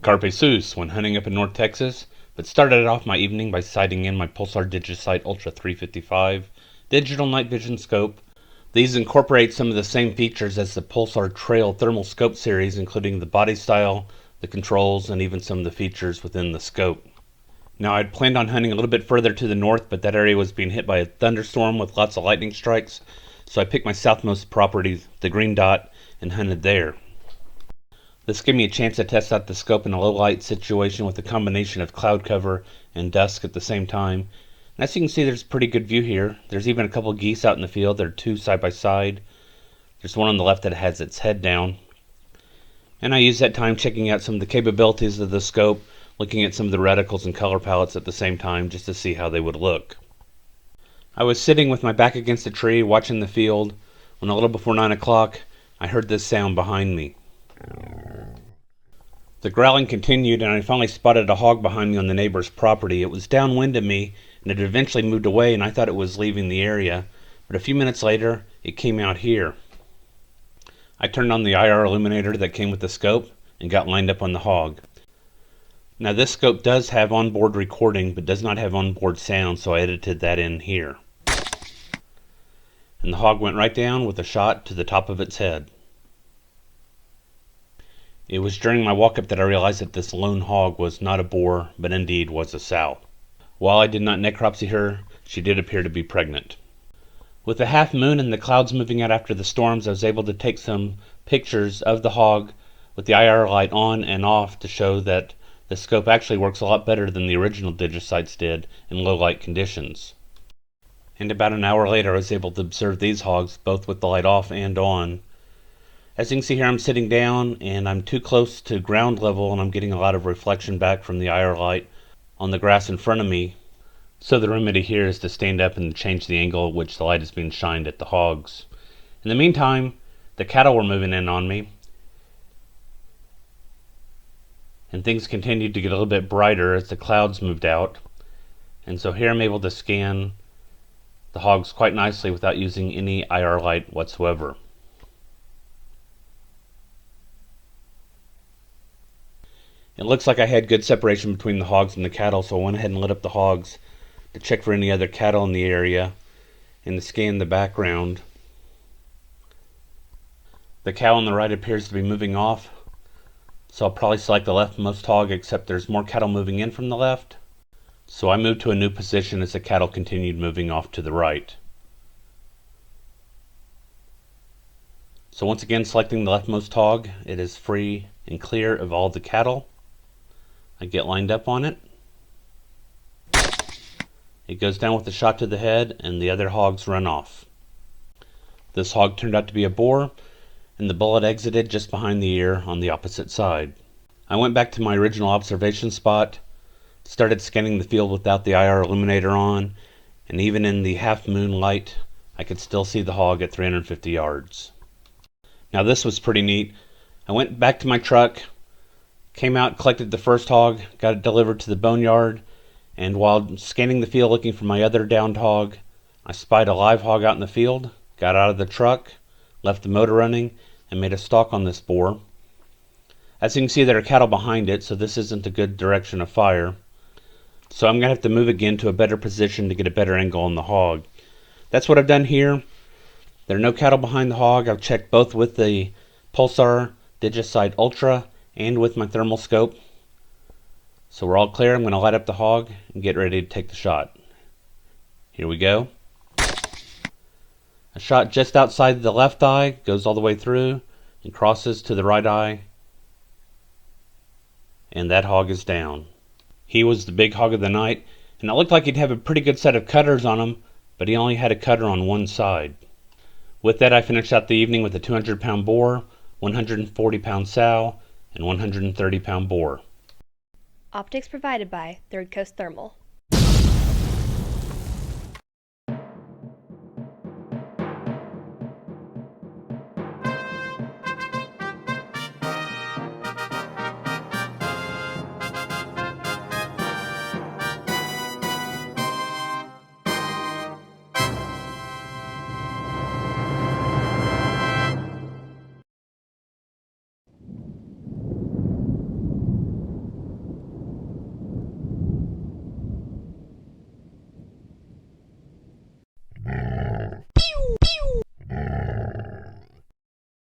Carpe Sus when hunting up in North Texas, but started off my evening by sighting in my Pulsar Digisight Ultra 355 digital night vision scope. These incorporate some of the same features as the Pulsar Trail thermal scope series, including the body style, the controls, and even some of the features within the scope. Now, I'd planned on hunting a little bit further to the north, but that area was being hit by a thunderstorm with lots of lightning strikes, so I picked my southmost property, the green dot, and hunted there. This gave me a chance to test out the scope in a low light situation with a combination of cloud cover and dusk at the same time. And as you can see, there's a pretty good view here. There's even a couple geese out in the field. There are two side by side. There's one on the left that has its head down. And I used that time checking out some of the capabilities of the scope, looking at some of the reticles and color palettes at the same time just to see how they would look. I was sitting with my back against a tree watching the field when a little before 9 o'clock I heard this sound behind me. The growling continued, and I finally spotted a hog behind me on the neighbor's property. It was downwind of me, and it eventually moved away, and I thought it was leaving the area. But a few minutes later, it came out here. I turned on the IR illuminator that came with the scope and got lined up on the hog. Now, this scope does have onboard recording, but does not have onboard sound, so I edited that in here. And the hog went right down with a shot to the top of its head. It was during my walk-up that I realized that this lone hog was not a boar, but indeed was a sow. While I did not necropsy her, she did appear to be pregnant. With the half moon and the clouds moving out after the storms, I was able to take some pictures of the hog with the IR light on and off to show that the scope actually works a lot better than the original Digisights did in low light conditions. And about an hour later, I was able to observe these hogs both with the light off and on. As you can see here, I'm sitting down and I'm too close to ground level, and I'm getting a lot of reflection back from the IR light on the grass in front of me. So the remedy here is to stand up and change the angle at which the light is being shined at the hogs. In the meantime, the cattle were moving in on me, and things continued to get a little bit brighter as the clouds moved out. And so here I'm able to scan the hogs quite nicely without using any IR light whatsoever. It looks like I had good separation between the hogs and the cattle, so I went ahead and lit up the hogs to check for any other cattle in the area and to scan the background. The cow on the right appears to be moving off, so I'll probably select the leftmost hog, except there's more cattle moving in from the left. So I moved to a new position as the cattle continued moving off to the right. So once again, selecting the leftmost hog, it is free and clear of all the cattle. I get lined up on it. It goes down with a shot to the head, and the other hogs run off. This hog turned out to be a boar, and the bullet exited just behind the ear on the opposite side. I went back to my original observation spot, started scanning the field without the IR illuminator on, and even in the half moon light, I could still see the hog at 350 yards. Now this was pretty neat. I went back to my truck, came out, collected the first hog, got it delivered to the boneyard, and while scanning the field looking for my other downed hog, I spied a live hog out in the field, got out of the truck, left the motor running, and made a stalk on this boar. As you can see, there are cattle behind it, so this isn't a good direction of fire. So I'm going to have to move again to a better position to get a better angle on the hog. That's what I've done here. There are no cattle behind the hog. I've checked both with the Pulsar Digisight Ultra and with my thermal scope. So we're all clear. I'm going to light up the hog and get ready to take the shot. Here we go. A shot just outside the left eye, goes all the way through and crosses to the right eye. And that hog is down. He was the big hog of the night, and it looked like he'd have a pretty good set of cutters on him, but he only had a cutter on one side. With that, I finished out the evening with a 200-pound boar, 140-pound sow, and 130-pound boar. Optics provided by Third Coast Thermal.